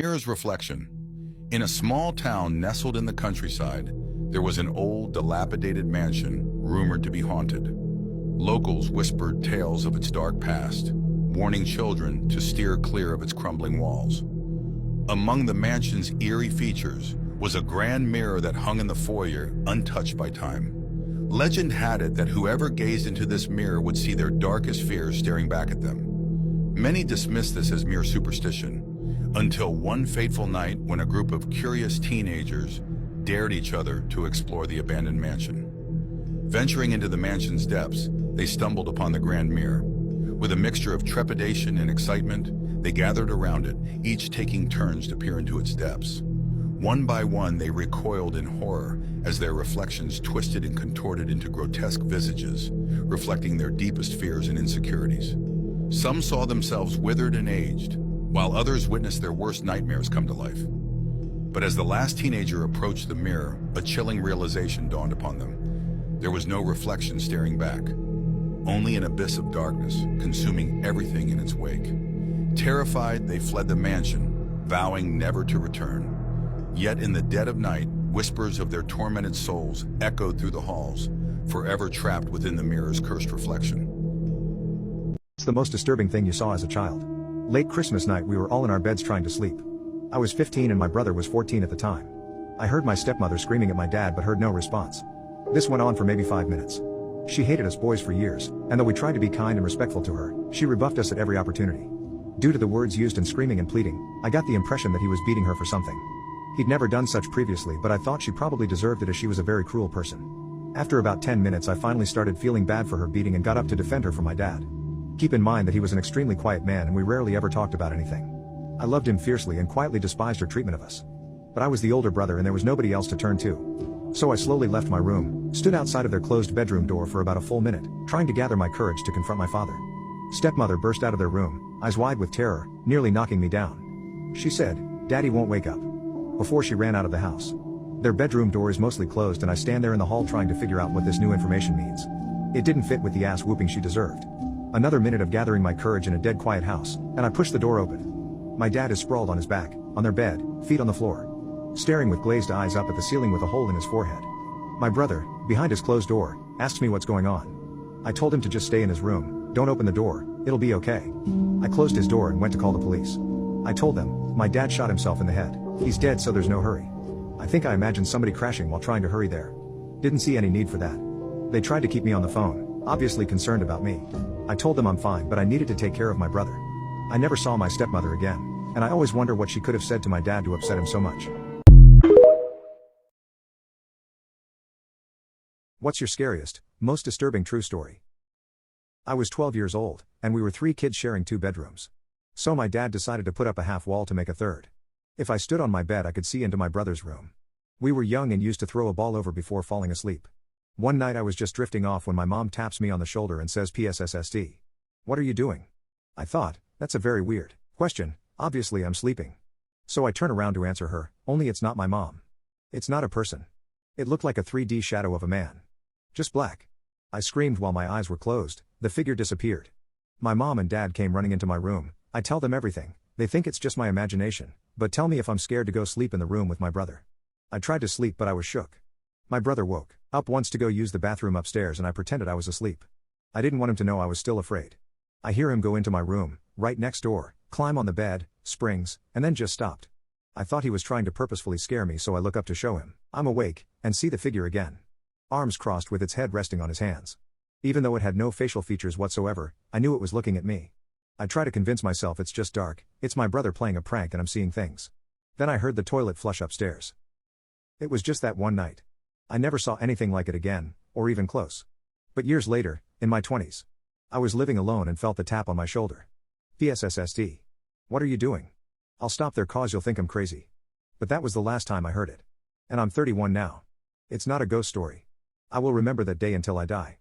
mirror's reflection. In a small town nestled in the countryside, there was an old, dilapidated mansion rumored to be haunted. Locals whispered tales of its dark past, warning children to steer clear of its crumbling walls. Among the mansion's eerie features was a grand mirror that hung in the foyer, untouched by time. Legend had it that whoever gazed into this mirror would see their darkest fears staring back at them. Many dismissed this as mere superstition, until one fateful night when a group of curious teenagers dared each other to explore the abandoned mansion. Venturing into the mansion's depths, they stumbled upon the grand mirror. With a mixture of trepidation and excitement, they gathered around it, each taking turns to peer into its depths. One by one, they recoiled in horror as their reflections twisted and contorted into grotesque visages, reflecting their deepest fears and insecurities. Some saw themselves withered and aged, while others witnessed their worst nightmares come to life. But as the last teenager approached the mirror, a chilling realization dawned upon them. There was no reflection staring back, only an abyss of darkness, consuming everything in its wake. Terrified, they fled the mansion, vowing never to return. Yet in the dead of night, whispers of their tormented souls echoed through the halls, forever trapped within the mirror's cursed reflection. What's the most disturbing thing you saw as a child? Late Christmas night, we were all in our beds trying to sleep. I was 15 and my brother was 14 at the time. I heard my stepmother screaming at my dad but heard no response. This went on for maybe 5 minutes. She hated us boys for years, and though we tried to be kind and respectful to her, she rebuffed us at every opportunity. Due to the words used in screaming and pleading, I got the impression that he was beating her for something. He'd never done such previously, but I thought she probably deserved it as she was a very cruel person. After about 10 minutes I finally started feeling bad for her beating and got up to defend her from my dad. Keep in mind that he was an extremely quiet man and we rarely ever talked about anything. I loved him fiercely and quietly despised her treatment of us. But I was the older brother and there was nobody else to turn to. So I slowly left my room, stood outside of their closed bedroom door for about a full minute, trying to gather my courage to confront my father. Stepmother burst out of their room, eyes wide with terror, nearly knocking me down. She said, "Daddy won't wake up," before she ran out of the house. Their bedroom door is mostly closed and I stand there in the hall trying to figure out what this new information means. It didn't fit with the ass whooping she deserved. Another minute of gathering my courage in a dead quiet house, and I push the door open. My dad is sprawled on his back, on their bed, feet on the floor, staring with glazed eyes up at the ceiling with a hole in his forehead. My brother, behind his closed door, asks me what's going on. I told him to just stay in his room, don't open the door, it'll be okay. I closed his door and went to call the police. I told them, my dad shot himself in the head. He's dead, so there's no hurry. I think I imagined somebody crashing while trying to hurry there. Didn't see any need for that. They tried to keep me on the phone, obviously concerned about me. I told them I'm fine, but I needed to take care of my brother. I never saw my stepmother again, and I always wonder what she could have said to my dad to upset him so much. What's your scariest, most disturbing true story? I was 12 years old, and we were 3 kids sharing 2 bedrooms. So my dad decided to put up a half wall to make a third. If I stood on my bed I could see into my brother's room. We were young and used to throw a ball over before falling asleep. One night I was just drifting off when my mom taps me on the shoulder and says PSSSD. What are you doing? I thought, that's a very weird question, obviously I'm sleeping. So I turn around to answer her, only it's not my mom. It's not a person. It looked like a 3D shadow of a man. Just black. I screamed while my eyes were closed, the figure disappeared. My mom and dad came running into my room. I tell them everything. They think it's just my imagination, but tell me if I'm scared to go sleep in the room with my brother. I tried to sleep but I was shook. My brother woke up once to go use the bathroom upstairs and I pretended I was asleep. I didn't want him to know I was still afraid. I hear him go into my room, right next door, climb on the bed, springs, and then just stopped. I thought he was trying to purposefully scare me, so I look up to show him I'm awake, and see the figure again. Arms crossed with its head resting on his hands. Even though it had no facial features whatsoever, I knew it was looking at me. I try to convince myself it's just dark, it's my brother playing a prank and I'm seeing things. Then I heard the toilet flush upstairs. It was just that one night. I never saw anything like it again, or even close. But years later, in my 20s, I was living alone and felt the tap on my shoulder. PSSSD. What are you doing? I'll stop there cause you'll think I'm crazy. But that was the last time I heard it. And I'm 31 now. It's not a ghost story. I will remember that day until I die.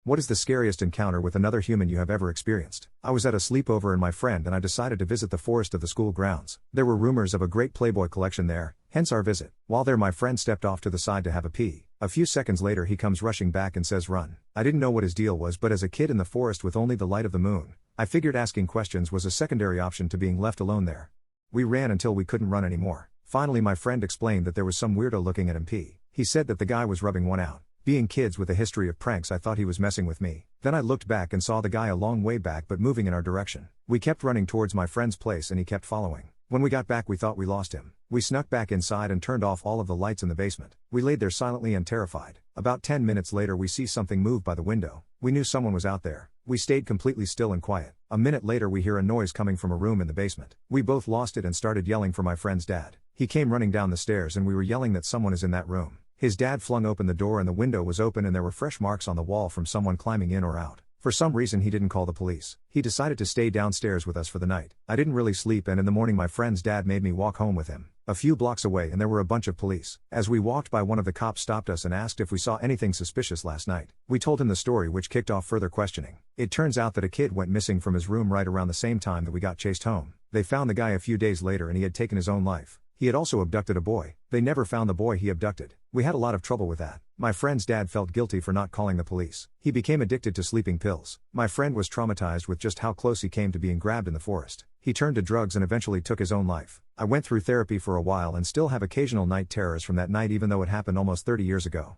What is the scariest encounter with another human you have ever experienced? I was at a sleepover in my friend and I decided to visit the forest of the school grounds. There were rumors of a great Playboy collection there, hence our visit. While there my friend stepped off to the side to have a pee. A few seconds later he comes rushing back and says run. I didn't know what his deal was, but as a kid in the forest with only the light of the moon, I figured asking questions was a secondary option to being left alone there. We ran until we couldn't run anymore. Finally my friend explained that there was some weirdo looking at him. He said that the guy was rubbing one out. Being kids with a history of pranks, I thought he was messing with me. Then I looked back and saw the guy a long way back but moving in our direction. We kept running towards my friend's place and he kept following. When we got back we thought we lost him. We snuck back inside and turned off all of the lights in the basement. We laid there silently and terrified. About 10 minutes later we see something move by the window. We knew someone was out there. We stayed completely still and quiet. A minute later we hear a noise coming from a room in the basement. We both lost it and started yelling for my friend's dad. He came running down the stairs and we were yelling that someone is in that room. His dad flung open the door and the window was open and there were fresh marks on the wall from someone climbing in or out. For some reason he didn't call the police. He decided to stay downstairs with us for the night. I didn't really sleep and in the morning my friend's dad made me walk home with him. A few blocks away and there were a bunch of police. As we walked by, one of the cops stopped us and asked if we saw anything suspicious last night. We told him the story, which kicked off further questioning. It turns out that a kid went missing from his room right around the same time that we got chased home. They found the guy a few days later and he had taken his own life. He had also abducted a boy. They never found the boy he abducted. We had a lot of trouble with that. My friend's dad felt guilty for not calling the police. He became addicted to sleeping pills. My friend was traumatized with just how close he came to being grabbed in the forest. He turned to drugs and eventually took his own life. I went through therapy for a while and still have occasional night terrors from that night, even though it happened almost 30 years ago.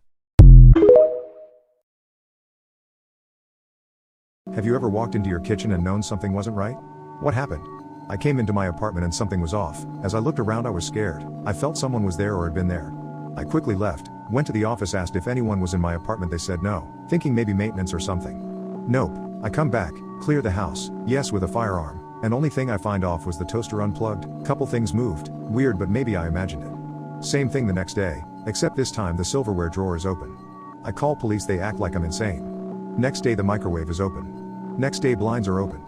Have you ever walked into your kitchen and known something wasn't right? What happened? I came into my apartment and something was off. As I looked around I was scared. I felt someone was there or had been there. I quickly left, went to the office, asked if anyone was in my apartment. They said no, thinking maybe maintenance or something. Nope. I come back, clear the house, yes, with a firearm, and only thing I find off was the toaster unplugged. Couple things moved, weird, but maybe I imagined it. Same thing the next day, except this time the silverware drawer is open. I call police, they act like I'm insane. Next day the microwave is open. Next day blinds are open.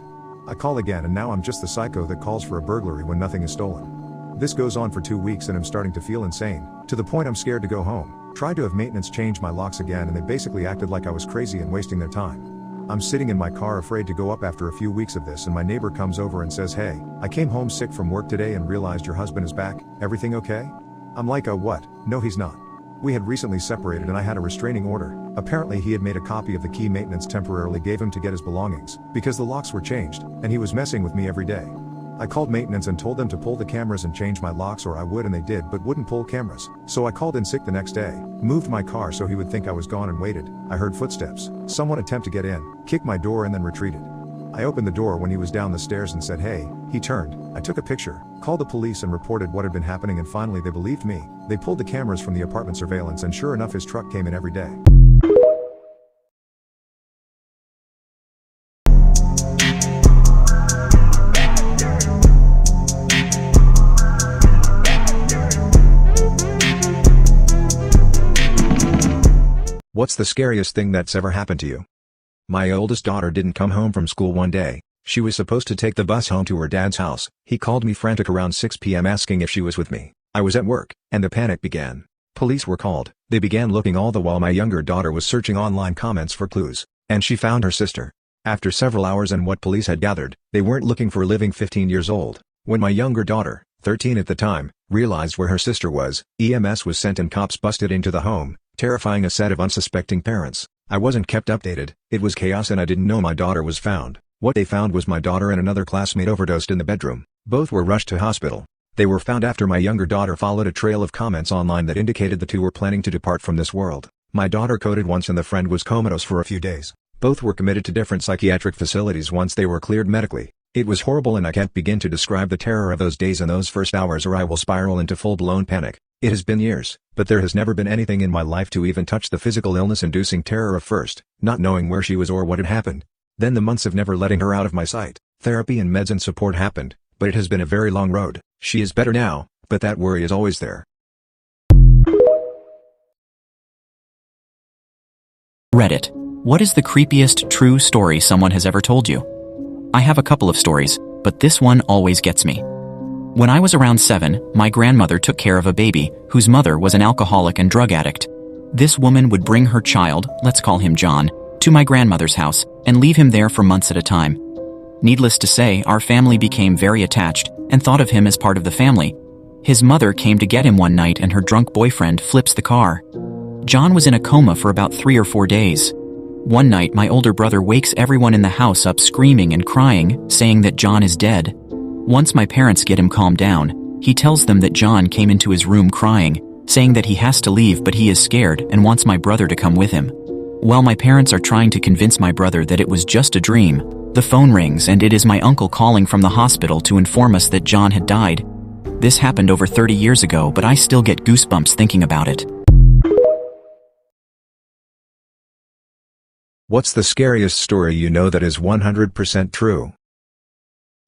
I call again and now I'm just the psycho that calls for a burglary when nothing is stolen. This goes on for 2 weeks and I'm starting to feel insane, to the point I'm scared to go home. Tried to have maintenance change my locks again and they basically acted like I was crazy and wasting their time. I'm sitting in my car afraid to go up after a few weeks of this and my neighbor comes over and says, "Hey, I came home sick from work today and realized your husband is back, everything okay?" I'm like, "Oh what? No, he's not." We had recently separated and I had a restraining order. Apparently he had made a copy of the key maintenance temporarily gave him to get his belongings, because the locks were changed, and he was messing with me every day. I called maintenance and told them to pull the cameras and change my locks or I would, and they did but wouldn't pull cameras. So I called in sick the next day, moved my car so he would think I was gone and waited. I heard footsteps, someone attempt to get in, kicked my door and then retreated. I opened the door when he was down the stairs and said, "Hey." He turned, I took a picture, called the police and reported what had been happening, and finally they believed me. They pulled the cameras from the apartment surveillance and sure enough his truck came in every day. What's the scariest thing that's ever happened to you? My oldest daughter didn't come home from school one day. She was supposed to take the bus home to her dad's house. He called me frantic around 6 p.m. asking if she was with me. I was at work, and the panic began. Police were called. They began looking all the while my younger daughter was searching online comments for clues, and she found her sister. After several hours and what police had gathered, they weren't looking for a living 15 years old. When my younger daughter, 13 at the time, realized where her sister was, EMS was sent and cops busted into the home, terrifying a set of unsuspecting parents. I wasn't kept updated. It was chaos and I didn't know my daughter was found. What they found was my daughter and another classmate overdosed in the bedroom. Both were rushed to hospital. They were found after my younger daughter followed a trail of comments online that indicated the two were planning to depart from this world. My daughter coded once and the friend was comatose for a few days. Both were committed to different psychiatric facilities once they were cleared medically. It was horrible and I can't begin to describe the terror of those days and those first hours or I will spiral into full-blown panic. It has been years, but there has never been anything in my life to even touch the physical illness-inducing terror of first, not knowing where she was or what had happened. Then the months of never letting her out of my sight. Therapy and meds and support happened, but it has been a very long road. She is better now, but that worry is always there. Reddit. What is the creepiest true story someone has ever told you? I have a couple of stories, but this one always gets me. When I was around 7, my grandmother took care of a baby whose mother was an alcoholic and drug addict. This woman would bring her child, let's call him John, to my grandmother's house and leave him there for months at a time. Needless to say, our family became very attached and thought of him as part of the family. His mother came to get him one night and her drunk boyfriend flips the car. John was in a coma for about 3 or 4 days. One night, my older brother wakes everyone in the house up screaming and crying, saying that John is dead. Once my parents get him calmed down, he tells them that John came into his room crying, saying that he has to leave but he is scared and wants my brother to come with him. While my parents are trying to convince my brother that it was just a dream, the phone rings and it is my uncle calling from the hospital to inform us that John had died. This happened over 30 years ago, but I still get goosebumps thinking about it. What's the scariest story you know that is 100% true?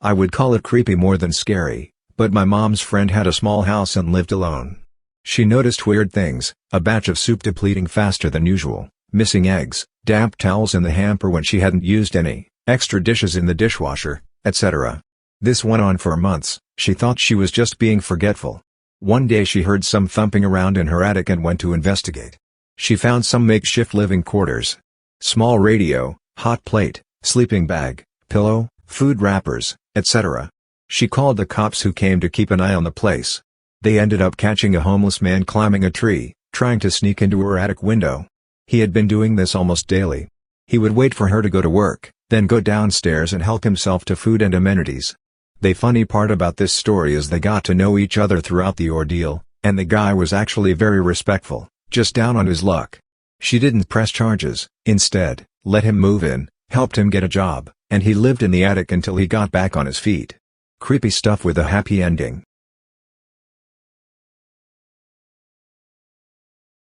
I would call it creepy more than scary, but my mom's friend had a small house and lived alone. She noticed weird things, a batch of soup depleting faster than usual, missing eggs, damp towels in the hamper when she hadn't used any, extra dishes in the dishwasher, etc. This went on for months. She thought she was just being forgetful. One day she heard some thumping around in her attic and went to investigate. She found some makeshift living quarters. Small radio, hot plate, sleeping bag, pillow, food wrappers, etc. She called the cops who came to keep an eye on the place. They ended up catching a homeless man climbing a tree, trying to sneak into her attic window. He had been doing this almost daily. He would wait for her to go to work, then go downstairs and help himself to food and amenities. The funny part about this story is they got to know each other throughout the ordeal, and the guy was actually very respectful, just down on his luck. She didn't press charges, instead, let him move in, helped him get a job, and he lived in the attic until he got back on his feet. Creepy stuff with a happy ending.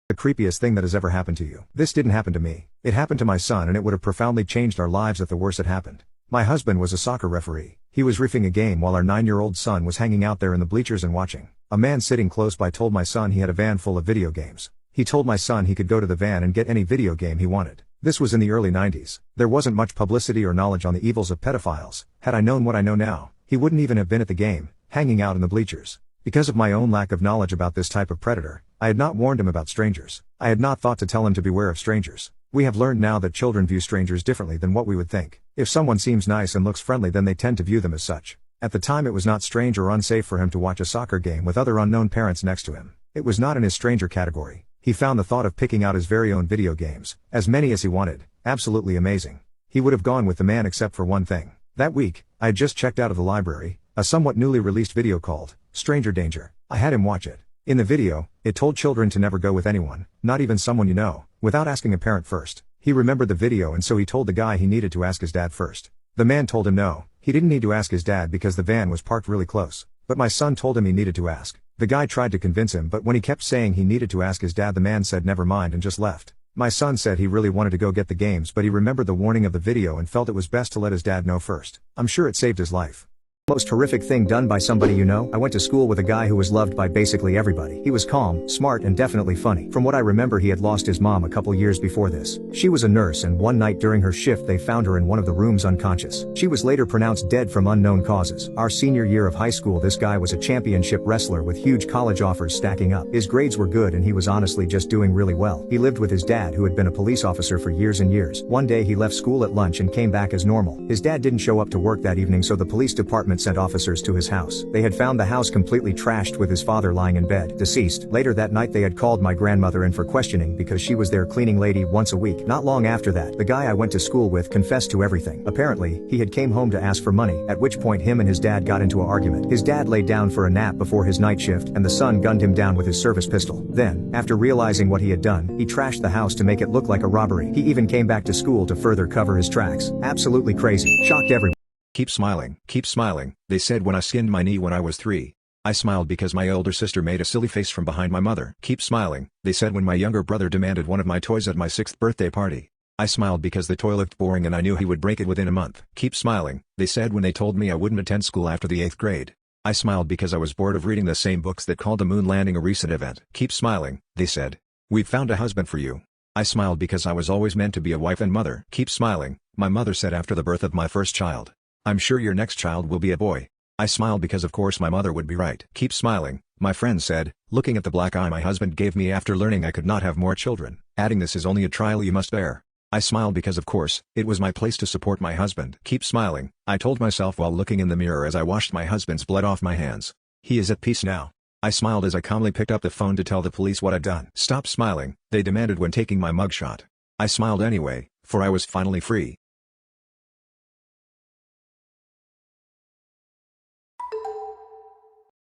The creepiest thing that has ever happened to you. This didn't happen to me. It happened to my son and it would have profoundly changed our lives if the worst had happened. My husband was a soccer referee. He was reffing a game while our 9-year-old son was hanging out there in the bleachers and watching. A man sitting close by told my son he had a van full of video games. He told my son he could go to the van and get any video game he wanted. This was in the early 90s. There wasn't much publicity or knowledge on the evils of pedophiles. Had I known what I know now, he wouldn't even have been at the game, hanging out in the bleachers. Because of my own lack of knowledge about this type of predator, I had not warned him about strangers. I had not thought to tell him to beware of strangers. We have learned now that children view strangers differently than what we would think. If someone seems nice and looks friendly, then they tend to view them as such. At the time, it was not strange or unsafe for him to watch a soccer game with other unknown parents next to him. It was not in his stranger category. He found the thought of picking out his very own video games, as many as he wanted, absolutely amazing. He would have gone with the man except for one thing. That week, I had just checked out of the library, a somewhat newly released video called Stranger Danger. I had him watch it. In the video, it told children to never go with anyone, not even someone you know, without asking a parent first. He remembered the video and so he told the guy he needed to ask his dad first. The man told him no, he didn't need to ask his dad because the van was parked really close. But my son told him he needed to ask. The guy tried to convince him, but when he kept saying he needed to ask his dad, the man said never mind and just left. My son said he really wanted to go get the games, but he remembered the warning of the video and felt it was best to let his dad know first. I'm sure it saved his life. Most horrific thing done by somebody you know. I went to school with a guy who was loved by basically everybody. He was calm, smart, and definitely funny. From what I remember, he had lost his mom a couple years before this. She was a nurse, and one night during her shift they found her in one of the rooms unconscious. She was later pronounced dead from unknown causes. Our senior year of high school, this guy was a championship wrestler with huge college offers stacking up. His grades were good and he was honestly just doing really well. He lived with his dad, who had been a police officer for years and years. One day he left school at lunch and came back as normal. His dad didn't show up to work that evening, so the police department sent officers to his house. They had found the house completely trashed with his father lying in bed, deceased. Later that night they had called my grandmother in for questioning because she was their cleaning lady once a week. Not long after that, the guy I went to school with confessed to everything. Apparently, he had came home to ask for money, at which point him and his dad got into an argument. His dad laid down for a nap before his night shift and the son gunned him down with his service pistol. Then, after realizing what he had done, he trashed the house to make it look like a robbery. He even came back to school to further cover his tracks. Absolutely crazy. Shocked everyone. Keep smiling, they said when I skinned my knee when I was 3. I smiled because my older sister made a silly face from behind my mother. Keep smiling, they said when my younger brother demanded one of my toys at my 6th birthday party. I smiled because the toy looked boring and I knew he would break it within a month. Keep smiling, they said when they told me I wouldn't attend school after the 8th grade. I smiled because I was bored of reading the same books that called the moon landing a recent event. Keep smiling, they said. We've found a husband for you. I smiled because I was always meant to be a wife and mother. Keep smiling, my mother said after the birth of my first child. I'm sure your next child will be a boy. I smiled because of course my mother would be right. Keep smiling, my friend said, looking at the black eye my husband gave me after learning I could not have more children, adding this is only a trial you must bear. I smiled because of course, it was my place to support my husband. Keep smiling, I told myself while looking in the mirror as I washed my husband's blood off my hands. He is at peace now. I smiled as I calmly picked up the phone to tell the police what I'd done. "Stop smiling," they demanded when taking my mugshot. I smiled anyway, for I was finally free.